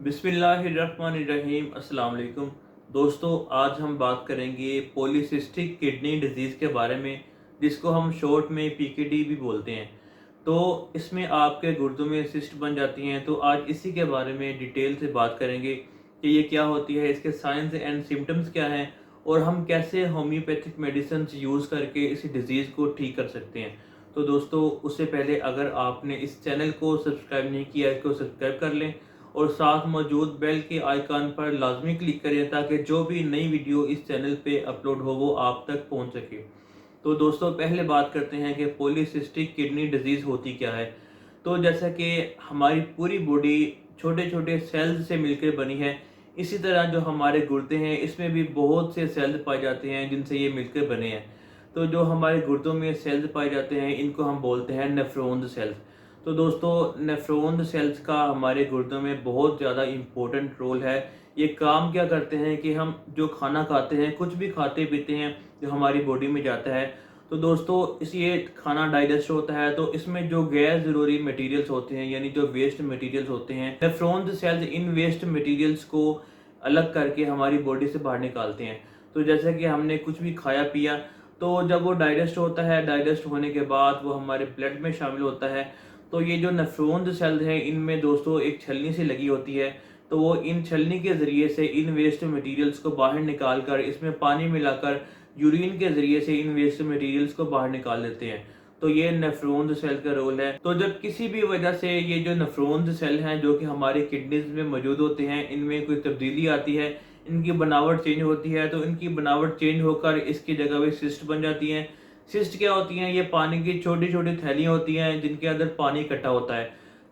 बिस्मिल्लाहिर्रहमानिर्रहीम। अस्सलाम वालेकुम दोस्तों, आज हम बात करेंगे पॉलीसिस्टिक किडनी डिजीज़ के बारे में, जिसको हम शॉर्ट में पीकेडी भी बोलते हैं। तो इसमें आपके गुर्दों में सिस्ट बन जाती हैं। तो आज इसी के बारे में डिटेल से बात करेंगे कि ये क्या होती है, इसके साइंस एंड सिम्टम्स क्या हैं और हम कैसे होम्योपैथिक मेडिसिन यूज़ करके इस डिज़ीज़ को ठीक कर सकते हैं। तो दोस्तों, उससे पहले अगर आपने इस चैनल को सब्सक्राइब नहीं किया, इसको सब्सक्राइब कर लें और साथ मौजूद बेल के आइकन पर लाजमी क्लिक करें ताकि जो भी नई वीडियो इस चैनल पे अपलोड हो वो आप तक पहुंच सके। तो दोस्तों, पहले बात करते हैं कि पॉलीसिस्टिक किडनी डिजीज़ होती क्या है। तो जैसा कि हमारी पूरी बॉडी छोटे छोटे सेल्स से मिलकर बनी है, इसी तरह जो हमारे गुर्दे हैं इसमें भी बहुत से सेल्स पाए जाते हैं जिनसे ये मिलकर बने हैं। तो जो हमारे गुर्दों में सेल्स पाए जाते हैं इनको हम बोलते हैं नेफ्रॉन्स सेल्स। तो दोस्तों, नेफ्रॉन सेल्स का हमारे गुर्दों में बहुत ज़्यादा इम्पोर्टेंट रोल है। ये काम क्या करते हैं कि हम जो खाना खाते हैं, कुछ भी खाते पीते हैं जो हमारी बॉडी में जाता है, तो दोस्तों इस ये खाना डाइजेस्ट होता है तो इसमें जो गैर ज़रूरी मटेरियल्स होते हैं यानी जो वेस्ट मटेरियल्स होते हैं, नेफ्रॉन सेल्स इन वेस्ट मटेरियल्स को अलग करके हमारी बॉडी से बाहर निकालते हैं। तो जैसे कि हमने कुछ भी खाया पिया, तो जब वो डाइजेस्ट होता है, डाइजेस्ट होने के बाद वो हमारे ब्लड में शामिल होता है। तो ये जो नेफ्रॉन सेल्स हैं इनमें दोस्तों एक छलनी सी लगी होती है। तो वो इन छलनी के ज़रिए से इन वेस्ट मटेरियल्स को बाहर निकाल कर इसमें पानी मिलाकर यूरिन के ज़रिए से इन वेस्ट मटेरियल्स को बाहर निकाल लेते हैं। तो ये नेफ्रॉन सेल का रोल है। तो जब किसी भी वजह से ये जो नेफ्रॉन सेल हैं जो कि हमारी किडनीज में मौजूद होते हैं, इनमें कोई तब्दीली आती है, इनकी बनावट चेंज होती है, तो इनकी बनावट चेंज होकर इसकी जगह पे सिस्ट बन जाती हैं। सिस्ट क्या होती हैं? ये पानी की छोटी छोटी थैलियाँ होती हैं जिनके अंदर पानी इकट्ठा होता है।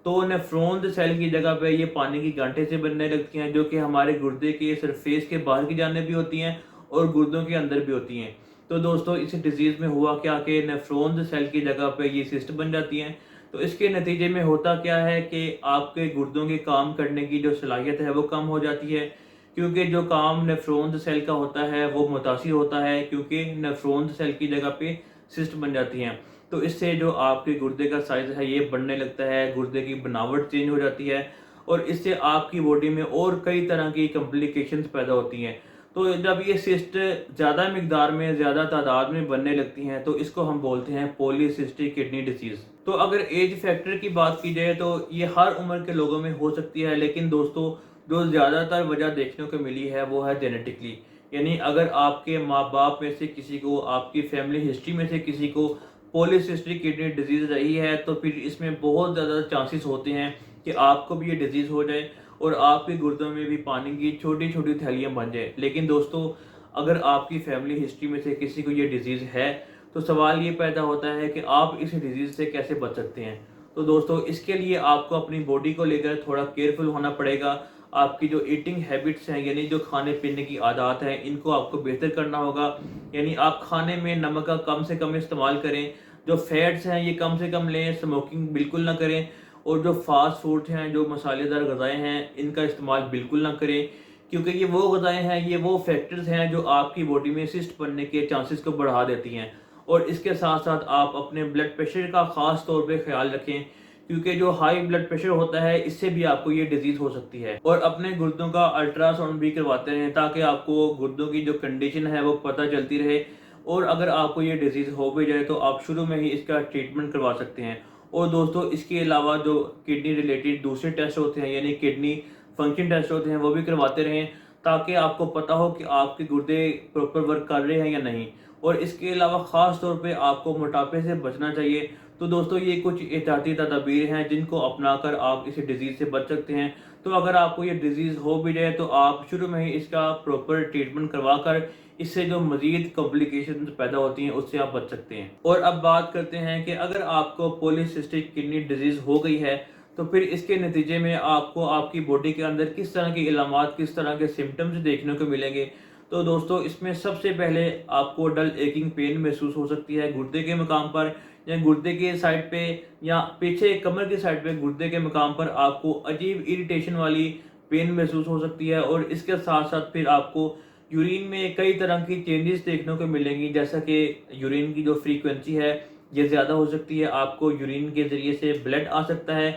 तो नेफ्रॉन सेल की जगह पे ये पानी की गांठें से बनने लगती हैं जो कि हमारे गुर्दे के सरफेस के बाहर की जाने भी होती हैं और गुर्दों के अंदर भी होती हैं। तो दोस्तों, इस डिजीज़ में हुआ क्या कि नेफ्रॉन सेल की जगह पे ये सिस्ट बन जाती हैं। तो इसके नतीजे में होता क्या है कि आपके गुर्दों के काम करने की जो सलाहियत है वो कम हो जाती है, क्योंकि जो काम नेफ्रॉन सेल का होता है वो मुतासिर होता है, क्योंकि नेफ्रॉन सेल की जगह पे सिस्ट बन जाती हैं। तो इससे जो आपके गुर्दे का साइज़ है ये बढ़ने लगता है, गुर्दे की बनावट चेंज हो जाती है और इससे आपकी बॉडी में और कई तरह की कॉम्प्लिकेशंस पैदा होती हैं। तो जब ये सिस्ट ज़्यादा मिकदार में, ज़्यादा तादाद में बनने लगती हैं तो इसको हम बोलते हैं पॉलीसिस्टिक किडनी डिसीज़। तो अगर एज फैक्टर की बात की जाए तो ये हर उम्र के लोगों में हो सकती है, लेकिन दोस्तों जो ज़्यादातर वजह देखने को मिली है वो है जेनेटिकली। यानी अगर आपके माँ बाप में से किसी को, आपकी फैमिली हिस्ट्री में से किसी को पॉलीसिस्टिक किडनी डिजीज़ रही है तो फिर इसमें बहुत ज़्यादा चांसेस होते हैं कि आपको भी ये डिजीज़ हो जाए और आपके गुर्दों में भी पानी की छोटी छोटी थैलियाँ बन जाए। लेकिन दोस्तों, अगर आपकी फैमिली हिस्ट्री में से किसी को ये डिजीज़ है तो सवाल ये पैदा होता है कि आप इस डिजीज़ से कैसे बच सकते हैं। तो दोस्तों, इसके लिए आपको अपनी बॉडी को लेकर थोड़ा केयरफुल होना पड़ेगा। आपकी जो ईटिंग हैबिट्स हैं यानी जो खाने पीने की आदत है इनको आपको बेहतर करना होगा। यानी आप खाने में नमक का कम से कम इस्तेमाल करें, जो फैट्स हैं ये कम से कम लें, स्मोकिंग बिल्कुल ना करें और जो फास्ट फूड हैं, जो मसालेदार ग़िज़ाएँ हैं इनका इस्तेमाल बिल्कुल ना करें, क्योंकि ये वो ग़िज़ाएँ हैं, ये वो फैक्टर्स हैं जो आपकी बॉडी में सिस्ट बनने के चांसेस को बढ़ा देती हैं। और इसके साथ साथ आप अपने ब्लड प्रेशर का ख़ास तौर पे ख्याल रखें, क्योंकि जो हाई ब्लड प्रेशर होता है इससे भी आपको ये डिजीज़ हो सकती है। और अपने गुर्दों का अल्ट्रासाउंड भी करवाते रहें ताकि आपको गुर्दों की जो कंडीशन है वो पता चलती रहे और अगर आपको ये डिजीज़ हो भी जाए तो आप शुरू में ही इसका ट्रीटमेंट करवा सकते हैं। और दोस्तों, इसके अलावा जो किडनी रिलेटेड दूसरे टेस्ट होते हैं यानी किडनी फंक्शन टेस्ट होते हैं वो भी करवाते रहें ताकि आपको पता हो कि आपके गुर्दे प्रॉपर वर्क कर रहे हैं या नहीं। और इसके अलावा ख़ास तौर पे आपको मोटापे से बचना चाहिए। तो दोस्तों, ये कुछ एहतियाती तदाबीर हैं जिनको अपनाकर आप इस डिज़ीज़ से बच सकते हैं। तो अगर आपको ये डिज़ीज़ हो भी जाए तो आप शुरू में ही इसका प्रॉपर ट्रीटमेंट करवा कर इससे जो मज़ीद कॉम्प्लिकेशंस पैदा होती हैं उससे आप बच सकते हैं। और अब बात करते हैं कि अगर आपको पॉलीसिस्टिक किडनी डिजीज़ हो गई है तो फिर इसके नतीजे में आपको आपकी बॉडी के अंदर किस तरह की इलामात, किस तरह के सिम्टम्स देखने को मिलेंगे। तो दोस्तों, इसमें सबसे पहले आपको डल एकिंग पेन महसूस हो सकती है गुर्दे के मकाम पर या गुर्दे के साइड पे या पीछे कमर की साइड पे गुर्दे के मकाम पर आपको अजीब इरिटेशन वाली पेन महसूस हो सकती है। और इसके साथ साथ फिर आपको यूरिन में कई तरह की चेंजेस देखने को मिलेंगी, जैसा कि यूरिन की जो फ्रीक्वेंसी है ये ज़्यादा हो सकती है, आपको यूरिन के ज़रिए से ब्लड आ सकता है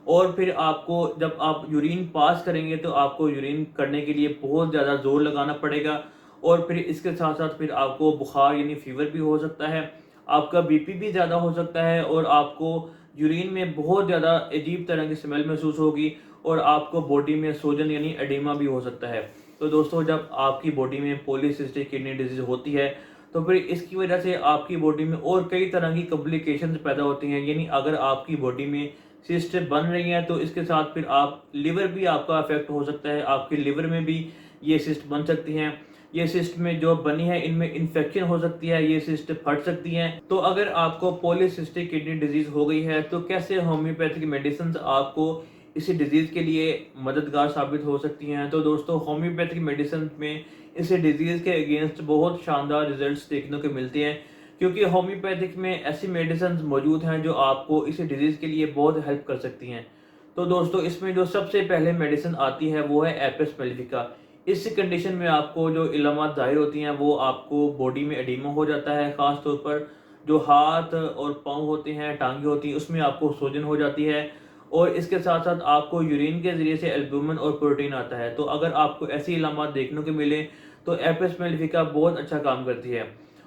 और फिर आपको जब आप यूरिन पास करेंगे तो आपको यूरिन करने के लिए बहुत ज़्यादा ज़ोर लगाना पड़ेगा, और फिर इसके साथ साथ फिर आपको बुखार यानी फीवर भी हो सकता है, आपका बीपी भी ज़्यादा हो सकता है, और आपको यूरिन में बहुत ज़्यादा अजीब तरह की स्मेल महसूस होगी, और आपको बॉडी में सूजन यानी एडिमा भी हो सकता है। तो दोस्तों, जब आपकी बॉडी में पॉलीसिस्टिक किडनी डिजीज़ होती है तो फिर इसकी वजह से आपकी बॉडी में और कई तरह की कॉम्प्लिकेशंस पैदा होती हैं। यानी अगर आपकी बॉडी में सिस्ट बन रही हैं तो इसके साथ फिर आप लिवर भी आपका अफेक्ट हो सकता है, आपके लिवर में भी ये सिस्ट बन सकती हैं। ये सिस्ट में जो बनी है इनमें इन्फेक्शन हो सकती है, ये सिस्ट फट सकती हैं। तो अगर आपको पॉलीसिस्टिक किडनी डिजीज हो गई है तो कैसे होम्योपैथिक मेडिसिन आपको इस डिजीज के लिए मददगार साबित हो सकती हैं। तो दोस्तों, होम्योपैथिक मेडिसिन में इस डिजीज के अगेंस्ट बहुत शानदार रिजल्ट्स देखने को मिलते हैं, क्योंकि होम्योपैथिक में ऐसी मेडिसिन मौजूद हैं जो आपको इस डिजीज के लिए बहुत हेल्प कर सकती हैं। तो दोस्तों, इसमें जो सबसे पहले मेडिसिन आती है वो है एपिस मेलिफिका। इस कंडीशन में आपको जो इलामात ज़ाहिर होती हैं वो आपको बॉडी में एडिमा हो जाता है, ख़ास तौर पर जो हाथ और पाँव होते हैं, टांगें होती हैं, उसमें आपको सूजन हो जाती है, और इसके साथ साथ आपको यूरिन के ज़रिए से एल्बुमिन और प्रोटीन आता है। तो अगर आपको ऐसी इलामात देखने को मिले तो एपिस मेलिफिका बहुत अच्छा काम करती है।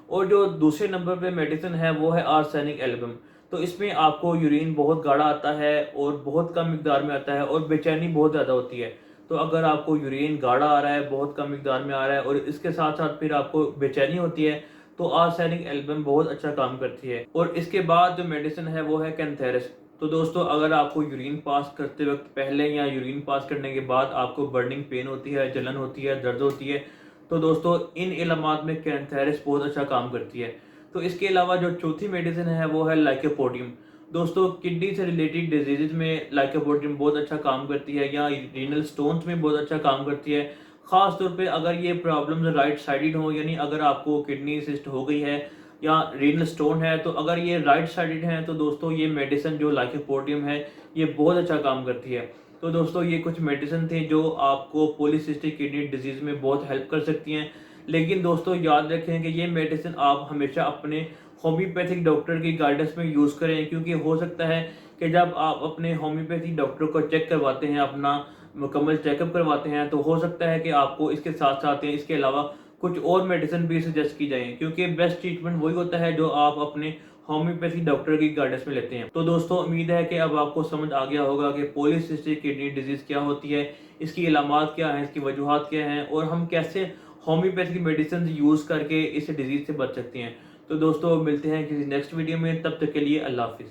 और जो दूसरे नंबर पे मेडिसिन है वो है आर्सेनिक एल्बम। तो इसमें आपको यूरिन बहुत गाढ़ा आता है और बहुत कम मिकदार में आता है, और बेचैनी बहुत ज़्यादा होती है। तो अगर आपको यूरिन गाढ़ा आ रहा है, बहुत कम मिकदार में आ रहा है, और इसके साथ साथ फिर आपको बेचैनी होती है, तो आर्सेनिक एल्बम बहुत अच्छा काम करती है। और इसके बाद जो मेडिसिन है वो है कैंथेरस। तो दोस्तों, अगर आपको यूरिन पास करते वक्त पहले या यूरिन पास करने के बाद आपको बर्निंग पेन होती है, जलन होती है, दर्द होती है, तो दोस्तों इन इलामात में कैंथेरस बहुत अच्छा काम करती है। तो इसके अलावा जो चौथी मेडिसिन है वो है लाइकोपोडियम। दोस्तों, किडनी से रिलेटेड डिजीज़ में लाइकोपोडियम बहुत अच्छा काम करती है, या रीनल स्टोन्स में बहुत अच्छा काम करती है। ख़ास तौर पे अगर ये प्रॉब्लम्स राइट साइडेड हो, यानी अगर आपको किडनी सिस्ट हो गई है या रीनल स्टोन है, तो अगर ये राइट साइडेड हैं तो दोस्तों ये मेडिसिन जो लाइकोपोडियम है ये बहुत अच्छा काम करती है। तो दोस्तों, ये कुछ मेडिसिन थे जो आपको पॉलीसिस्टिक किडनी डिजीज़ में बहुत हेल्प कर सकती हैं। लेकिन दोस्तों, याद रखें कि ये मेडिसिन आप हमेशा अपने होम्योपैथिक डॉक्टर की गाइडेंस में यूज़ करें, क्योंकि हो सकता है कि जब आप अपने होम्योपैथिक डॉक्टर को चेक करवाते हैं, अपना मुकम्मल चेकअप करवाते हैं, तो हो सकता है कि आपको इसके साथ साथ या इसके अलावा कुछ और मेडिसिन भी सजेस्ट की जाए, क्योंकि बेस्ट ट्रीटमेंट वही होता है जो आप अपने होम्योपैथी डॉक्टर की गाइडेंस में लेते हैं। तो दोस्तों, उम्मीद है कि अब आपको समझ आ गया होगा कि पॉलीसिस्टिक किडनी डिजीज़ क्या होती है, इसकी अलामात क्या हैं, इसकी वजूहात क्या हैं, और हम कैसे होम्योपैथिक मेडिसिन यूज़ करके इस डिजीज़ से बच सकते हैं। तो दोस्तों, मिलते हैं किसी नेक्स्ट वीडियो में, तब तक के लिए अल्लाह हाफ़िज़।